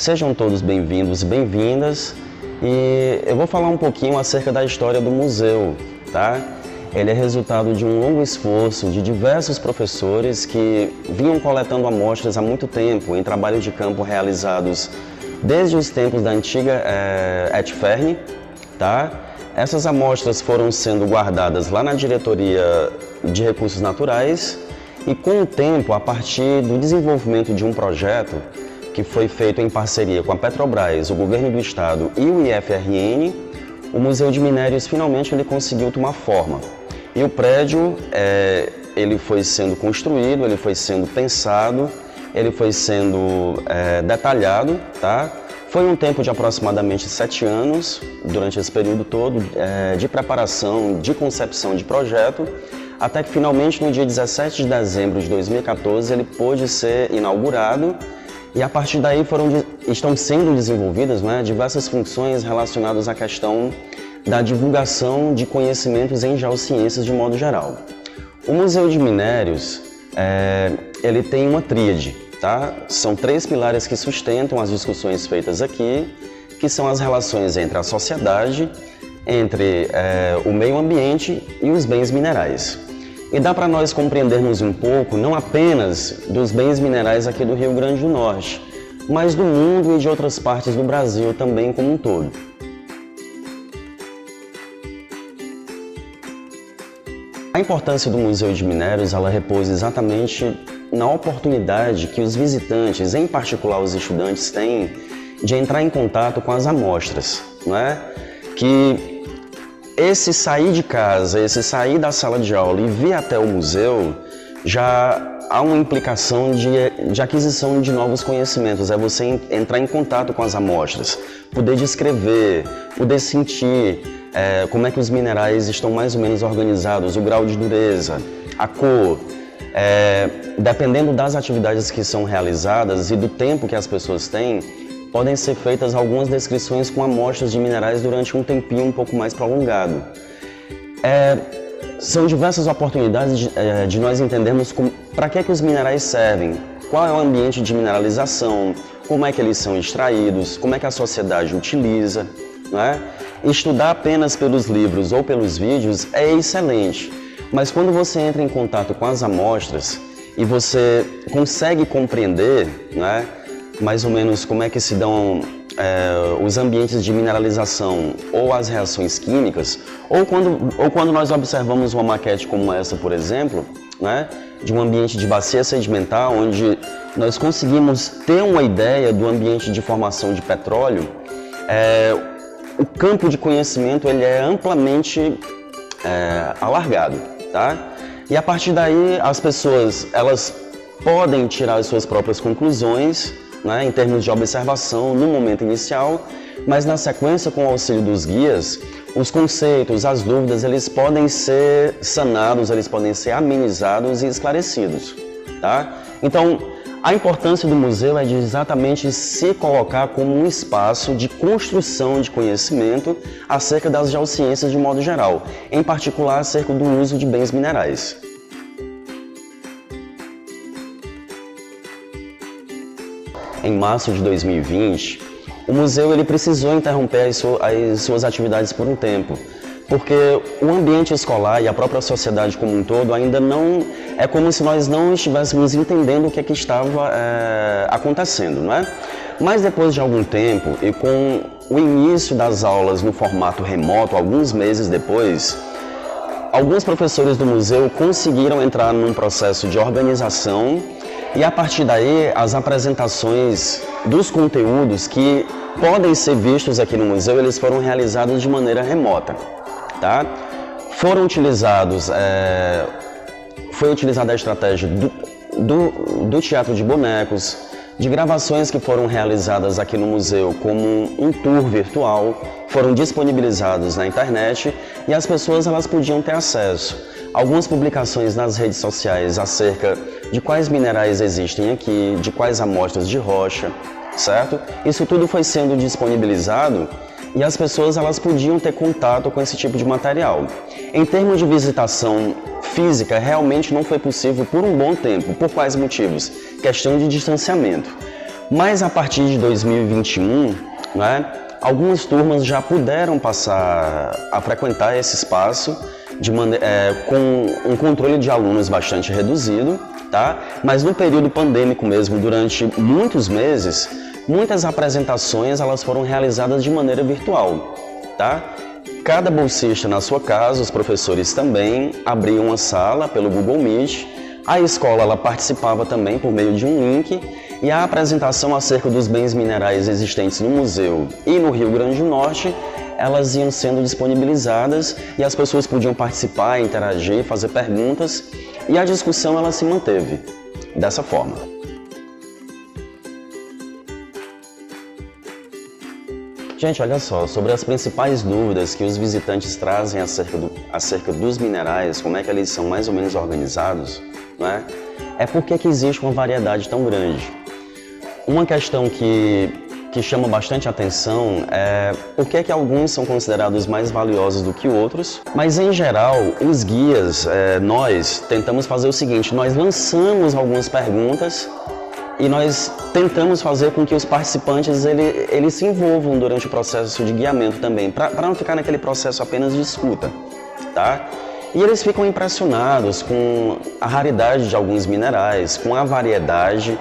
Sejam todos bem-vindos e bem-vindas, e eu vou falar um pouquinho acerca da história do museu, tá? Ele é resultado de um longo esforço de diversos professores que vinham coletando amostras há muito tempo em trabalhos de campo realizados desde os tempos da antiga Etfern, tá? Essas amostras foram sendo guardadas lá na Diretoria de Recursos Naturais e, com o tempo, a partir do desenvolvimento de um projeto que foi feito em parceria com a Petrobras, o Governo do Estado e o IFRN, o Museu de Minérios finalmente ele conseguiu tomar forma. E o prédio ele foi sendo construído, ele foi sendo pensado, ele foi sendo detalhado, tá? Foi um tempo de aproximadamente 7 anos, durante esse período todo, de preparação, de concepção de projeto, até que finalmente no dia 17 de dezembro de 2014 ele pôde ser inaugurado e a partir daí estão sendo desenvolvidas, né, diversas funções relacionadas à questão da divulgação de conhecimentos em geociências de modo geral. O Museu de Minérios ele tem uma tríade. Tá? São 3 pilares que sustentam as discussões feitas aqui, que são as relações entre a sociedade, entre o meio ambiente e os bens minerais. E dá para nós compreendermos um pouco, não apenas dos bens minerais aqui do Rio Grande do Norte, mas do mundo e de outras partes do Brasil também como um todo. A importância do Museu de Minérios, ela repousa exatamente na oportunidade que os visitantes, em particular os estudantes, têm de entrar em contato com as amostras, não é? Que esse sair de casa, esse sair da sala de aula e vir até o museu, já há uma implicação de aquisição de novos conhecimentos, é você entrar em contato com as amostras, poder descrever, poder sentir como é que os minerais estão mais ou menos organizados, o grau de dureza, a cor. Dependendo das atividades que são realizadas e do tempo que as pessoas têm, podem ser feitas algumas descrições com amostras de minerais durante um tempinho um pouco mais prolongado. São diversas oportunidades de nós entendermos para que os minerais servem, qual é o ambiente de mineralização, como é que eles são extraídos, como é que a sociedade utiliza, não é? Estudar apenas pelos livros ou pelos vídeos é excelente. Mas quando você entra em contato com as amostras e você consegue compreender, né, mais ou menos como é que se dão os ambientes de mineralização ou as reações químicas, ou quando nós observamos uma maquete como essa, por exemplo, né, de um ambiente de bacia sedimentar, onde nós conseguimos ter uma ideia do ambiente de formação de petróleo, o campo de conhecimento ele é amplamente alargado. Tá? E a partir daí as pessoas elas podem tirar as suas próprias conclusões, né, em termos de observação no momento inicial, mas na sequência, com o auxílio dos guias, os conceitos, as dúvidas, eles podem ser sanados, eles podem ser amenizados e esclarecidos. Tá? Então, a importância do museu é de exatamente se colocar como um espaço de construção de conhecimento acerca das geociências de modo geral, em particular acerca do uso de bens minerais. Em março de 2020, o museu ele precisou interromper as suas atividades por um tempo, porque o ambiente escolar e a própria sociedade como um todo ainda não... É como se nós não estivéssemos entendendo o que estava acontecendo, não é? Mas depois de algum tempo e com o início das aulas no formato remoto, alguns meses depois, alguns professores do museu conseguiram entrar num processo de organização e a partir daí as apresentações dos conteúdos que podem ser vistos aqui no museu, eles foram realizados de maneira remota. Tá? Foi utilizada a estratégia do teatro de bonecos, de gravações que foram realizadas aqui no museu como um tour virtual, foram disponibilizados na internet e as pessoas elas podiam ter acesso. Algumas publicações nas redes sociais acerca de quais minerais existem aqui, de quais amostras de rocha, certo? Isso tudo foi sendo disponibilizado e as pessoas elas podiam ter contato com esse tipo de material. Em termos de visitação física, realmente não foi possível por um bom tempo. Por quais motivos? Questão de distanciamento. Mas a partir de 2021, né, algumas turmas já puderam passar a frequentar esse espaço com um controle de alunos bastante reduzido, tá? Mas no período pandêmico mesmo, durante muitos meses, muitas apresentações elas foram realizadas de maneira virtual, tá? Cada bolsista na sua casa, os professores também abriam uma sala pelo Google Meet, a escola ela participava também por meio de um link e a apresentação acerca dos bens minerais existentes no museu e no Rio Grande do Norte, elas iam sendo disponibilizadas e as pessoas podiam participar, interagir, fazer perguntas e a discussão ela se manteve dessa forma. Gente, olha só, sobre as principais dúvidas que os visitantes trazem acerca dos minerais, como é que eles são mais ou menos organizados, né? É por que existe uma variedade tão grande. Uma questão que chama bastante atenção é por que alguns são considerados mais valiosos do que outros, mas em geral, os guias, nós tentamos fazer o seguinte, nós lançamos algumas perguntas e nós tentamos fazer com que os participantes eles se envolvam durante o processo de guiamento também, para não ficar naquele processo apenas de escuta, tá? E eles ficam impressionados com a raridade de alguns minerais, com a variedade.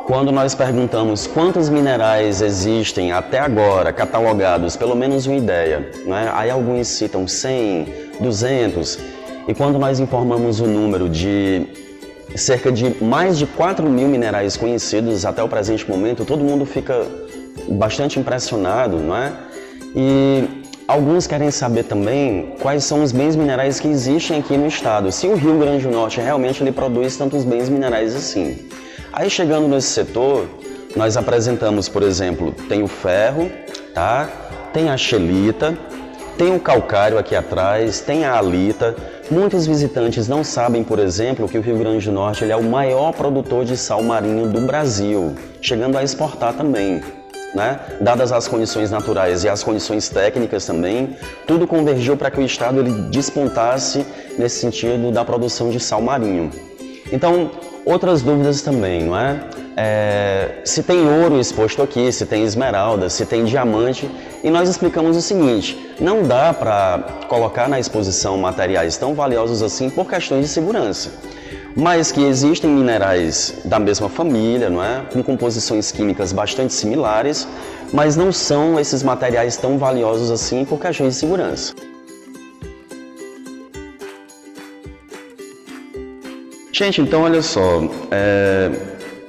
Quando nós perguntamos quantos minerais existem até agora catalogados, pelo menos uma ideia, né? Aí alguns citam 100, 200, e quando nós informamos o número de cerca de mais de 4.000 minerais conhecidos até o presente momento, todo mundo fica bastante impressionado, não é? E alguns querem saber também quais são os bens minerais que existem aqui no estado, se o Rio Grande do Norte realmente ele produz tantos bens minerais assim. Aí chegando nesse setor, nós apresentamos, por exemplo, tem o ferro, tá? Tem a xelita, tem o calcário aqui atrás, tem a halita. Muitos visitantes não sabem, por exemplo, que o Rio Grande do Norte ele é o maior produtor de sal marinho do Brasil, chegando a exportar também, né? Dadas as condições naturais e as condições técnicas também, tudo convergiu para que o estado ele despontasse nesse sentido da produção de sal marinho. Então, outras dúvidas também, não é? Se tem ouro exposto aqui, se tem esmeralda, se tem diamante, e nós explicamos o seguinte, não dá para colocar na exposição materiais tão valiosos assim por questões de segurança, mas que existem minerais da mesma família, não é? Com composições químicas bastante similares, mas não são esses materiais tão valiosos assim por questões de segurança. Gente, então olha só,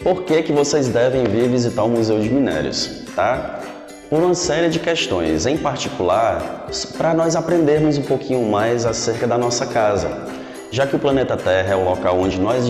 por que vocês devem vir visitar o Museu de Minérios, tá? Por uma série de questões, em particular, para nós aprendermos um pouquinho mais acerca da nossa casa, já que o planeta Terra é o local onde nós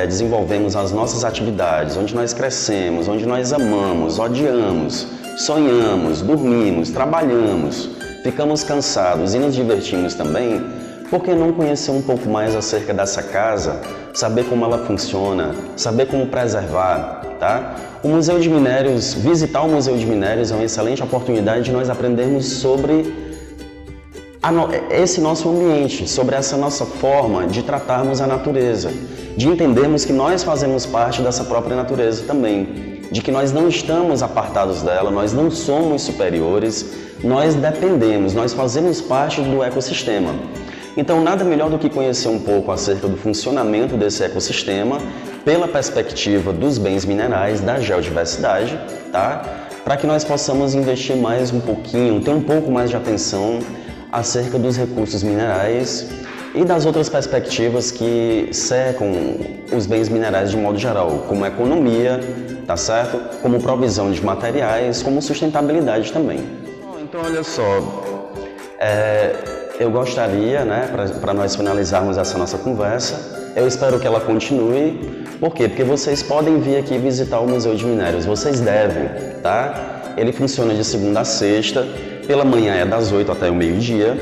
desenvolvemos as nossas atividades, onde nós crescemos, onde nós amamos, odiamos, sonhamos, dormimos, trabalhamos, ficamos cansados e nos divertimos também. Por que não conhecer um pouco mais acerca dessa casa, saber como ela funciona, saber como preservar, tá? O Museu de Minérios, visitar o Museu de Minérios é uma excelente oportunidade de nós aprendermos sobre esse nosso ambiente, sobre essa nossa forma de tratarmos a natureza, de entendermos que nós fazemos parte dessa própria natureza também, de que nós não estamos apartados dela, nós não somos superiores, nós dependemos, nós fazemos parte do ecossistema. Então, nada melhor do que conhecer um pouco acerca do funcionamento desse ecossistema pela perspectiva dos bens minerais, da geodiversidade, tá? Para que nós possamos investir mais um pouquinho, ter um pouco mais de atenção acerca dos recursos minerais e das outras perspectivas que cercam os bens minerais de modo geral, como economia, tá certo? Como provisão de materiais, como sustentabilidade também. Então, olha só, eu gostaria, né, para nós finalizarmos essa nossa conversa, eu espero que ela continue. Por quê? Porque vocês podem vir aqui visitar o Museu de Minérios, vocês devem, tá? Ele funciona de segunda a sexta, pela manhã é das 8 até o meio-dia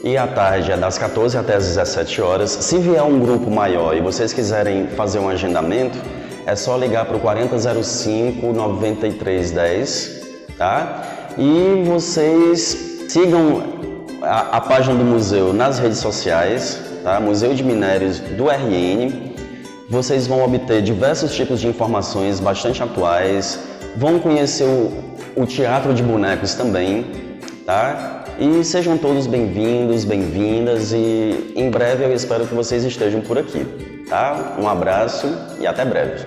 e à tarde é das 14 até as 17 horas. Se vier um grupo maior e vocês quiserem fazer um agendamento, é só ligar para o 4005-9310, tá? E vocês sigam a página do museu nas redes sociais, tá? Museu de Minérios do RN. Vocês vão obter diversos tipos de informações bastante atuais, vão conhecer o Teatro de Bonecos também, tá? E sejam todos bem-vindos, bem-vindas e em breve eu espero que vocês estejam por aqui, tá? Um abraço e até breve.